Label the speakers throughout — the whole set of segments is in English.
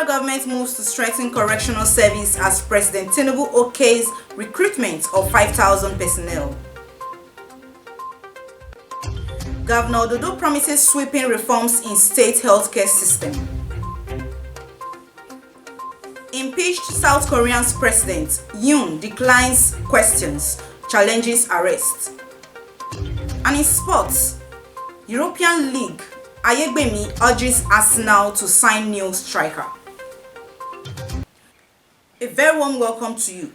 Speaker 1: Federal government moves to strengthen correctional service as President Tinubu okays recruitment of 5,000 personnel. Governor Ododo promises sweeping reforms in state healthcare system. Impeached South Korean's president, Yoon, declines questions, challenges arrest. And in sports, European League, Ayegbemi urges Arsenal to sign new striker. A very warm welcome to you.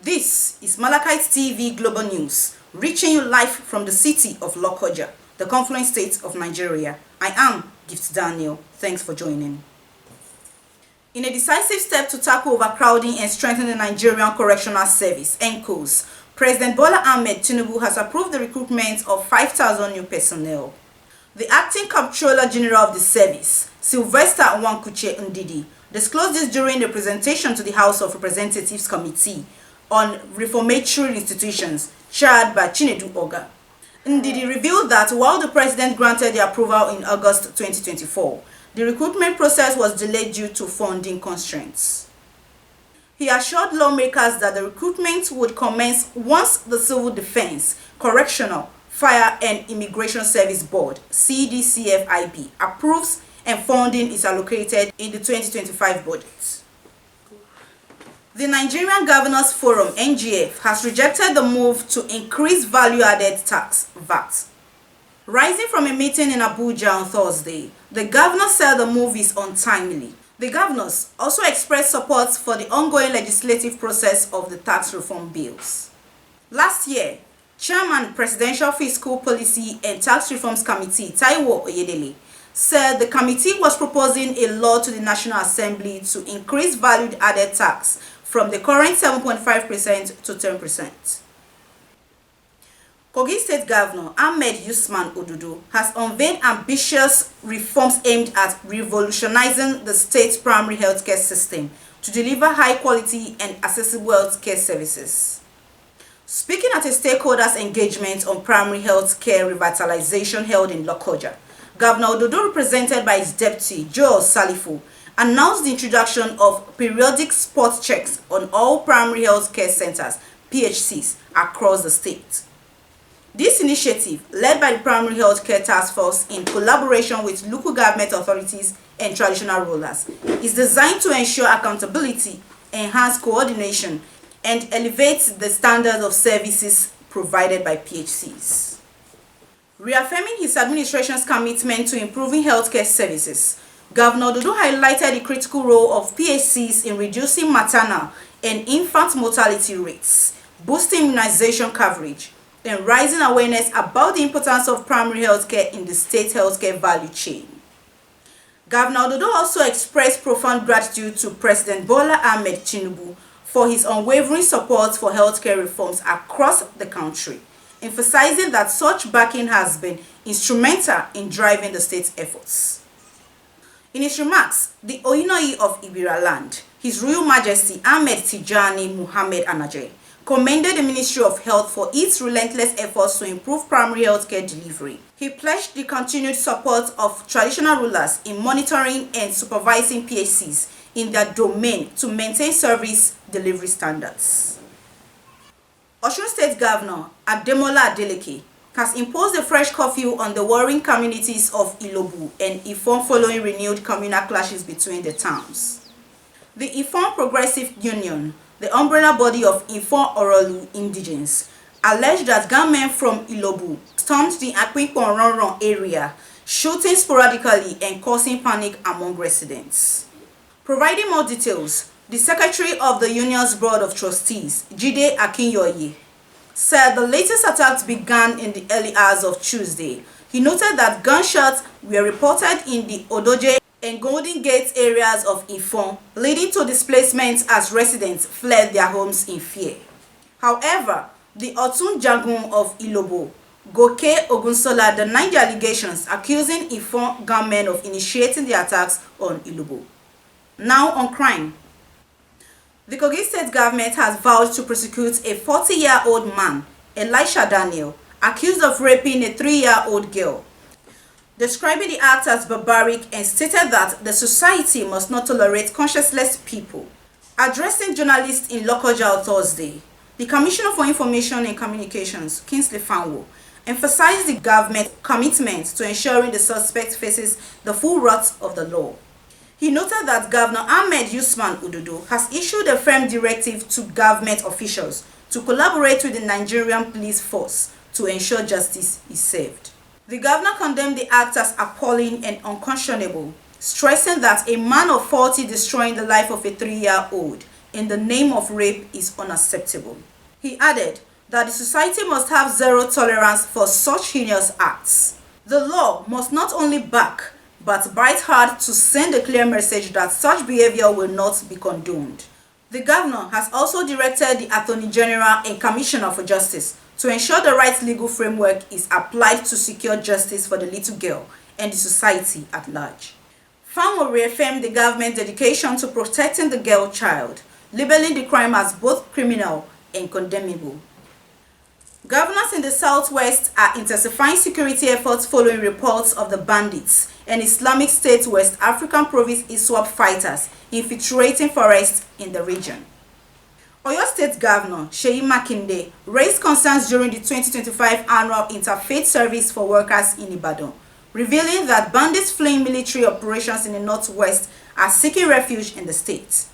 Speaker 1: This is MLC TV Global News, reaching you live from the city of Lokoja, the confluent state of Nigeria. I am Gift Daniel. Thanks for joining. In a decisive step to tackle overcrowding and strengthen the Nigerian Correctional Service, NCOS, President Bola Ahmed Tinubu has approved the recruitment of 5,000 new personnel. The Acting Comptroller General of the Service, Sylvester Nwankuche Ndidi, disclosed this during the presentation to the House of Representatives Committee on Reformatory Institutions, chaired by Chinedu Oga. Ndidi revealed that while the President granted the approval in August 2024, the recruitment process was delayed due to funding constraints. He assured lawmakers that the recruitment would commence once the Civil Defense, Correctional, Fire and Immigration Service Board (CDCFIB) approves and funding is allocated in the 2025 budget. The Nigerian Governors Forum (NGF) has rejected the move to increase value-added tax (VAT). Rising from a meeting in Abuja on Thursday, the governor said the move is untimely. The governors also expressed support for the ongoing legislative process of the tax reform bills. Last year, Chairman, Presidential Fiscal Policy and Tax Reforms Committee, Chinwo said the committee was proposing a law to the National Assembly to increase value-added tax from the current 7.5% to 10%. Kogi State Governor Ahmed Usman Ododo has unveiled ambitious reforms aimed at revolutionizing the state's primary healthcare system to deliver high-quality and accessible healthcare services. Speaking at a stakeholders' engagement on primary health care revitalization held in Lokoja, Governor Ododo, represented by his deputy, Joel Salifu, announced the introduction of periodic spot checks on all primary health care centers, PHCs, across the state. This initiative, led by the Primary Health Care Task Force in collaboration with local government authorities and traditional rulers, is designed to ensure accountability, enhance coordination, and elevate the standards of services provided by PHCs. Reaffirming his administration's commitment to improving healthcare services, Governor Ododo highlighted the critical role of PHCs in reducing maternal and infant mortality rates, boosting immunization coverage, and raising awareness about the importance of primary healthcare in the state healthcare value chain. Governor Ododo also expressed profound gratitude to President Bola Ahmed Tinubu for his unwavering support for healthcare reforms across the country, emphasizing that such backing has been instrumental in driving the state's efforts. In his remarks, the Oinoyi of Ibira land, His Royal Majesty Ahmed Tijani Muhammad Anaje, commended the Ministry of Health for its relentless efforts to improve primary healthcare delivery. He pledged the continued support of traditional rulers in monitoring and supervising PHCs in their domain to maintain service delivery standards. Osun State Governor Adeleke has imposed a fresh curfew on the warring communities of Ilobu and Ifon following renewed communal clashes between the towns. The Ifon Progressive Union, the umbrella body of Ifon Orolu indigenes, alleged that gunmen from Ilobu stormed the Akpikponronron area, shooting sporadically and causing panic among residents. Providing more details, the Secretary of the Union's Board of Trustees, Jide Akinyoye, said the latest attacks began in the early hours of Tuesday. He noted that gunshots were reported in the Odoje and Golden Gate areas of Ifon, leading to displacement as residents fled their homes in fear. However, the Osun Jagun of Ilobo, Goke Ogunsola denied the allegations, accusing Ifon gunmen of initiating the attacks on Ilobo. Now on crime. The Kogi State government has vowed to prosecute a 40-year-old man, Elisha Daniel, accused of raping a 3-year-old girl. describing the act as barbaric and stated that the society must not tolerate conscienceless people. Addressing journalists in Lokoja on Thursday, the Commissioner for Information and Communications, Kingsley Fanwo, emphasized the government's commitment to ensuring the suspect faces the full wrath of the law. He noted that Governor Ahmed Usman Ododo has issued a firm directive to government officials to collaborate with the Nigerian police force to ensure justice is served. The governor condemned the act as appalling and unconscionable, stressing that a man of 40 destroying the life of a 3-year-old in the name of rape is unacceptable. He added that the society must have zero tolerance for such heinous acts. The law must not only back but bite hard to send a clear message that such behavior will not be condoned. The governor has also directed the Attorney General and Commissioner for Justice to ensure the right legal framework is applied to secure justice for the little girl and the society at large. Fanwo reaffirmed the government's dedication to protecting the girl child, labeling the crime as both criminal and condemnable. Governors in the southwest are intensifying security efforts following reports of the bandits and Islamic State West African Province ISWAP fighters infiltrating forests in the region. Oyo State Governor Seyi Makinde raised concerns during the 2025 annual Interfaith Service for Workers in Ibadan, revealing that bandits fleeing military operations in the northwest are seeking refuge in the state.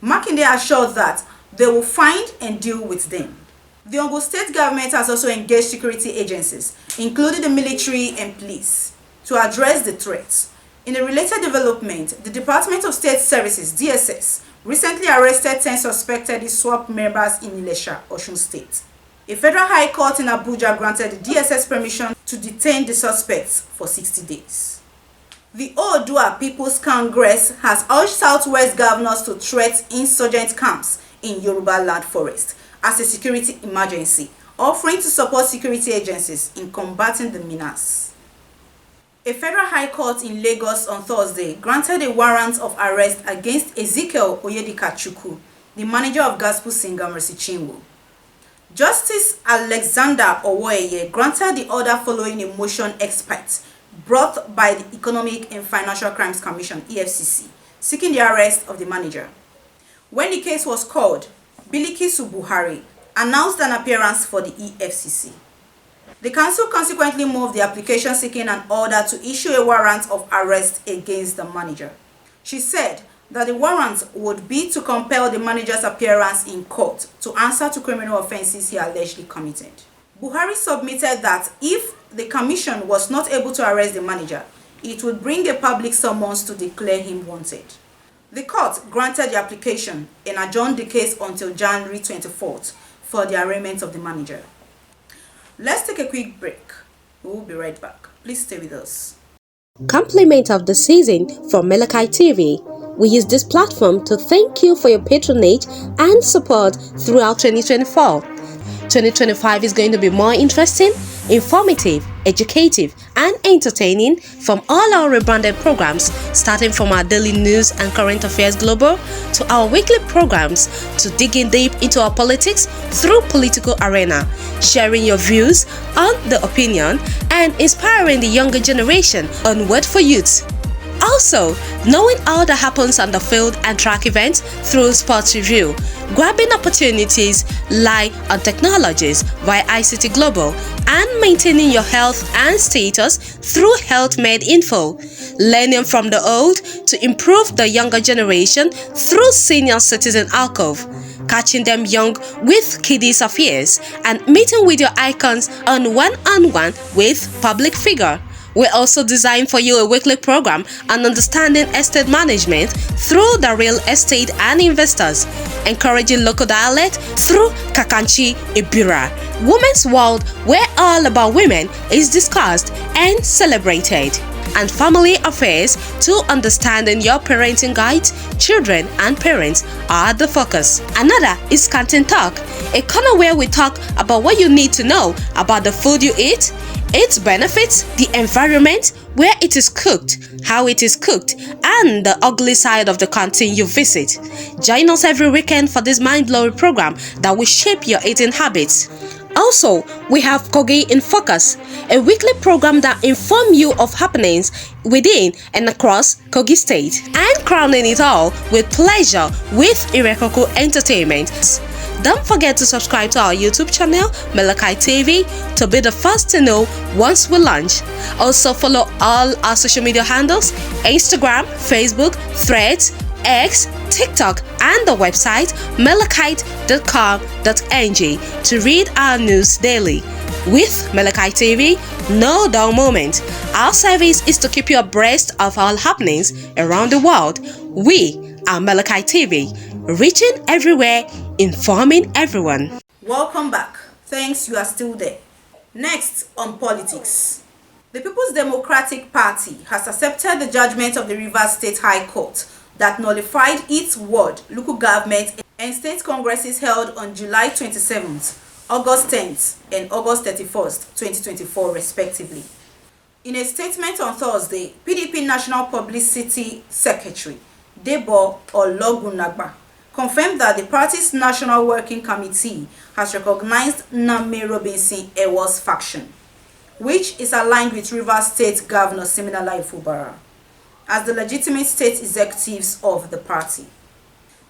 Speaker 1: Makinde assured that they will find and deal with them. The Ogun State government has also engaged security agencies, including the military and police, to address the threats. In a related development, the Department of State Services (DSS) recently arrested 10 suspected ISWAP members in Ilesha, Osun State. A federal high court in Abuja granted the DSS permission to detain the suspects for 60 days. The Oodua People's Congress has urged Southwest governors to threat insurgent camps in Yoruba land forest as a security emergency, offering to support security agencies in combating the menace. A federal high court in Lagos on Thursday granted a warrant of arrest against Ezekiel Oyedikachukwu, the manager of gospel singer Mercy Chinwo. Justice Alexander Owoeye granted the order following a motion expert brought by the Economic and Financial Crimes Commission (EFCC) seeking the arrest of the manager. When the case was called, Bilikisu Buhari announced an appearance for the EFCC. The council consequently moved the application seeking an order to issue a warrant of arrest against the manager. She said that the warrant would be to compel the manager's appearance in court to answer to criminal offenses he allegedly committed. Buhari submitted that if the commission was not able to arrest the manager, it would bring a public summons to declare him wanted. The court granted the application and adjourned the case until January 24th for the arraignment of the manager. Let's take a quick break. We will be right back. Please stay with us.
Speaker 2: Compliment of the season from MLC TV. We use this platform to thank you for your patronage and support throughout 2024. 2025 is going to be more interesting, informative, educative, and entertaining from all our rebranded programs, starting from our daily news and current affairs global to our weekly programs to digging deep into our politics through political arena, sharing your views on the opinion and inspiring the younger generation on Word for Youth. Also, knowing all that happens on the field and track events through sports review, grabbing opportunities like on technologies via ICT Global, and maintaining your health and status through Health Med Info, learning from the old to improve the younger generation through Senior Citizen Alcove, catching them young with Kiddies Affairs, and meeting with your icons on one-on-one with public figure. We also designed for you a weekly program on understanding estate management through the real estate and investors, encouraging local dialect through Kakanchi Ibira. Women's World, where all about women is discussed and celebrated, and family affairs to understanding your parenting guides. Children and parents are the focus. Another is Canteen Talk, a corner where we talk about what you need to know about the food you eat, its benefits, the environment, where it is cooked, how it is cooked, and the ugly side of the canteen you visit. Join us every weekend for this mind-blowing program that will shape your eating habits. Also, we have Kogi in Focus, a weekly program that informs you of happenings within and across Kogi State. And crowning it all with pleasure with Irrecoco Entertainment. Don't forget to subscribe to our YouTube channel, MLC TV, to be the first to know once we launch. Also follow all our social media handles, Instagram, Facebook, Threads, X, TikTok, and the website melakite.com.ng to read our news daily. With MLC TV, no dull moment. Our service is to keep you abreast of all happenings around the world. We are MLC TV, reaching everywhere, informing everyone.
Speaker 1: Welcome back. Thanks, you are still there. Next on politics. The People's Democratic Party has accepted the judgment of the Rivers State High Court that nullified its ward, local government and state congresses held on July 27th, August 10th and August 31st, 2024 respectively. In a statement on Thursday, PDP National Publicity Secretary Debo Ologunagba confirmed that the party's National Working Committee has recognized Name Robinson Ewo's faction, which is aligned with Rivers State Governor Siminala Fubara, as the legitimate state executives of the party.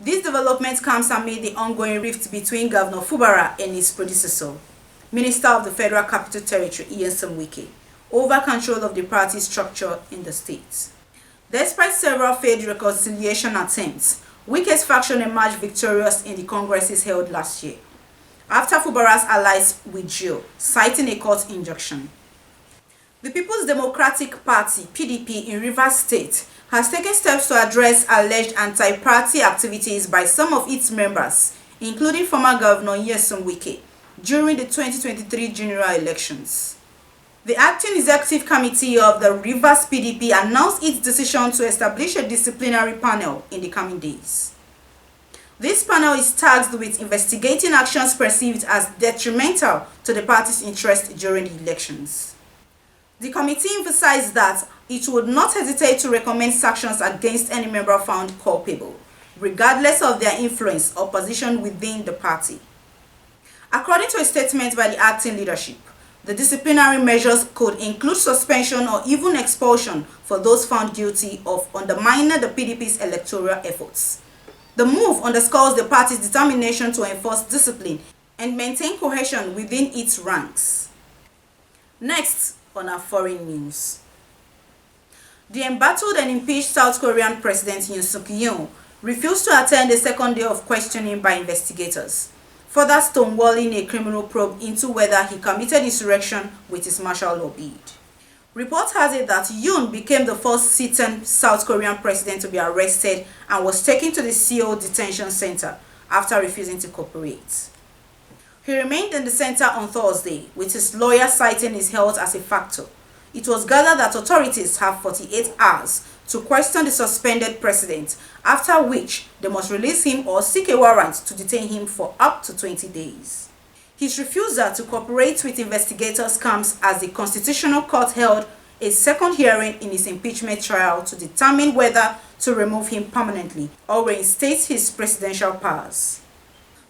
Speaker 1: This development comes amid the ongoing rift between Governor Fubara and his predecessor, Minister of the Federal Capital Territory Wike, over control of the party structure in the state. Despite several failed reconciliation attempts, Wike's faction emerged victorious in the congresses held last year, after Fubara's allies withdrew, citing a court injunction. The People's Democratic Party, PDP, in Rivers State has taken steps to address alleged anti-party activities by some of its members, including former Governor Yoon Wike, during the 2023 general elections. The Acting Executive Committee of the Rivers PDP announced its decision to establish a disciplinary panel in the coming days. This panel is tasked with investigating actions perceived as detrimental to the party's interest during the elections. The committee emphasized that it would not hesitate to recommend sanctions against any member found culpable, regardless of their influence or position within the party. According to a statement by the acting leadership, the disciplinary measures could include suspension or even expulsion for those found guilty of undermining the PDP's electoral efforts. The move underscores the party's determination to enforce discipline and maintain cohesion within its ranks. Next on our foreign news. The embattled and impeached South Korean President Yoon refused to attend the second day of questioning by investigators, further stonewalling a criminal probe into whether he committed insurrection with his martial law bid. Report has it that Yoon became the first sitting South Korean president to be arrested and was taken to the Seoul detention center after refusing to cooperate. He remained in the center on Thursday, with his lawyer citing his health as a factor. It was gathered that authorities have 48 hours to question the suspended president, after which they must release him or seek a warrant to detain him for up to 20 days. His refusal to cooperate with investigators comes as the Constitutional Court held a second hearing in his impeachment trial to determine whether to remove him permanently or reinstate his presidential powers.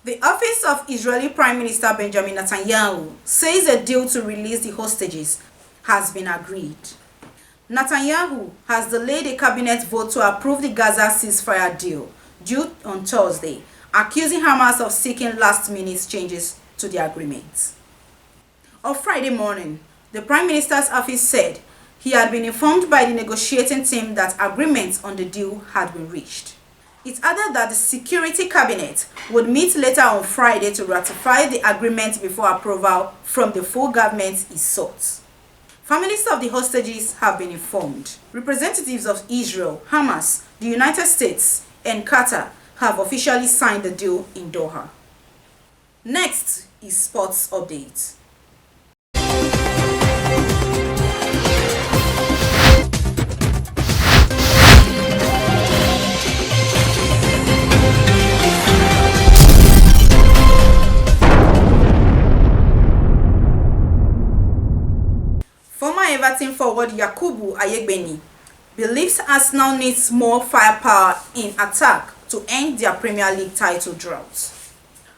Speaker 1: The office of Israeli Prime Minister Benjamin Netanyahu says a deal to release the hostages has been agreed. Netanyahu has delayed a cabinet vote to approve the Gaza ceasefire deal due on Thursday, accusing Hamas of seeking last-minute changes to the agreement. On Friday morning, the Prime Minister's office said he had been informed by the negotiating team that agreement on the deal had been reached. It added that the Security Cabinet would meet later on Friday to ratify the agreement before approval from the full government is sought. Families of the hostages have been informed. Representatives of Israel, Hamas, the United States, and Qatar have officially signed the deal in Doha. Next is sports updates. Former Everton forward Yakubu Ayegbeni believes Arsenal needs more firepower in attack to end their Premier League title drought.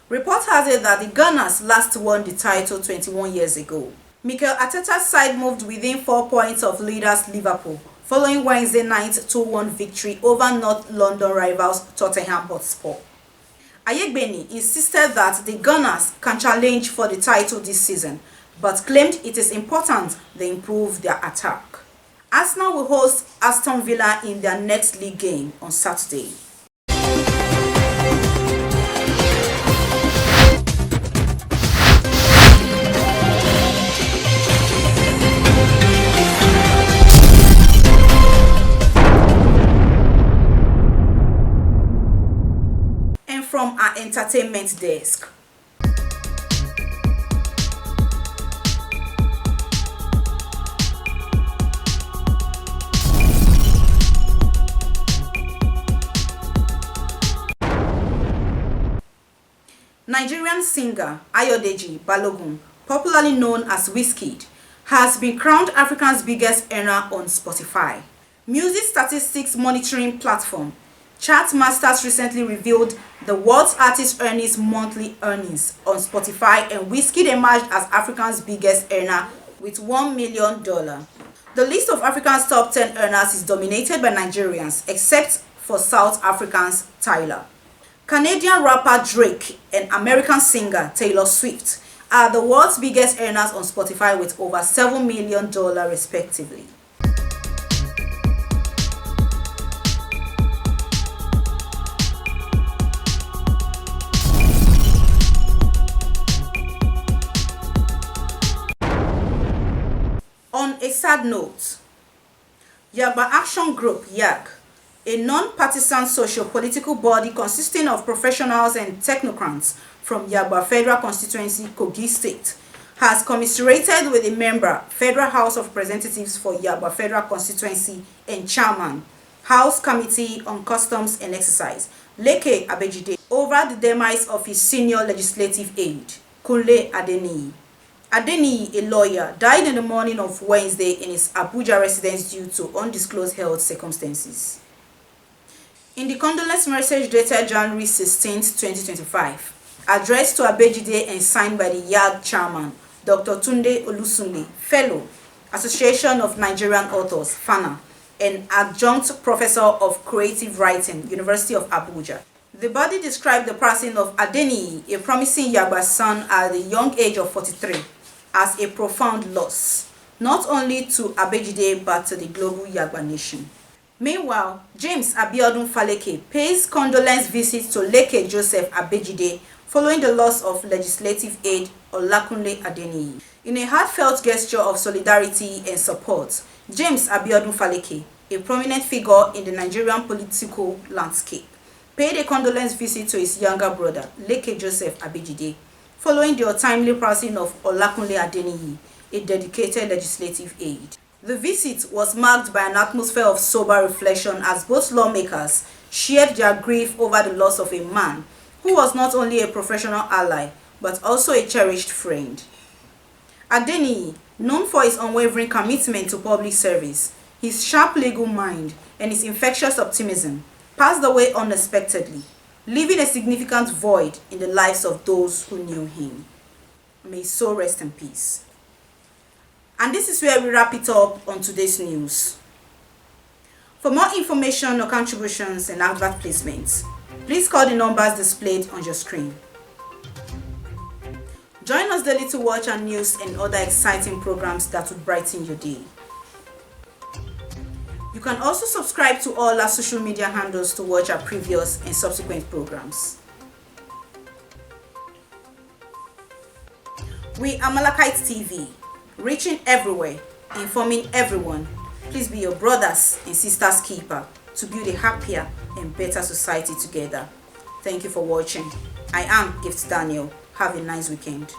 Speaker 1: Report has it that the Gunners last won the title 21 years ago. Mikel Arteta's side moved within 4 points of leaders Liverpool following Wednesday night's 2-1 victory over North London rivals Tottenham Hotspur. Ayegbeni insisted that the Gunners can challenge for the title this season, but claimed it is important they improve their attack. Arsenal will host Aston Villa in their next league game on Saturday. And from our entertainment desk. Nigerian singer Ayodeji Balogun, popularly known as Wizkid, has been crowned Africa's biggest earner on Spotify. Music statistics monitoring platform Chartmasters recently revealed the world's artist earnings monthly earnings on Spotify, and Wizkid emerged as Africa's biggest earner with $1 million. The list of Africa's top 10 earners is dominated by Nigerians, except for South Africans Tyler. Canadian rapper Drake and American singer Taylor Swift are the world's biggest earners on Spotify with over $7 million respectively. On a sad note, Yagba Action Group (YAG), a non-partisan socio-political body consisting of professionals and technocrats from Yagba Federal Constituency, Kogi State, has commiserated with a member, Federal House of Representatives for Yagba Federal Constituency and Chairman, House Committee on Customs and Excise, Leke Abejide, over the demise of his senior legislative aide, Kunle Adeniyi. Adeniyi, a lawyer, died in the morning of Wednesday in his Abuja residence due to undisclosed health circumstances. In the condolence message dated January 16, 2025, addressed to Abejide and signed by the YAG chairman, Dr. Tunde Olusunle, Fellow, Association of Nigerian Authors, FANA, and Adjunct Professor of Creative Writing, University of Abuja. The body described the passing of Adeniyi, a promising Yagba son at the young age of 43, as a profound loss, not only to Abejide but to the global Yagba nation. Meanwhile, James Abiodun Faleke pays condolence visits to Leke Joseph Abejide following the loss of legislative aide Olakunle Adeniyi. In a heartfelt gesture of solidarity and support, James Abiodun Faleke, a prominent figure in the Nigerian political landscape, paid a condolence visit to his younger brother, Leke Joseph Abejide, following the untimely passing of Olakunle Adeniyi, a dedicated legislative aide. The visit was marked by an atmosphere of sober reflection as both lawmakers shared their grief over the loss of a man who was not only a professional ally but also a cherished friend. Adeniyi, known for his unwavering commitment to public service, his sharp legal mind, and his infectious optimism, passed away unexpectedly, leaving a significant void in the lives of those who knew him. May his soul rest in peace. And this is where we wrap it up on today's news. For more information or contributions and advert placements, please call the numbers displayed on your screen. Join us daily to watch our news and other exciting programs that will brighten your day. You can also subscribe to all our social media handles to watch our previous and subsequent programs. We are Malachite TV, reaching everywhere, informing everyone. Please be your brothers and sisters keeper to build a happier and better society together. Thank you for watching. I am Gift Daniel. Have a nice weekend.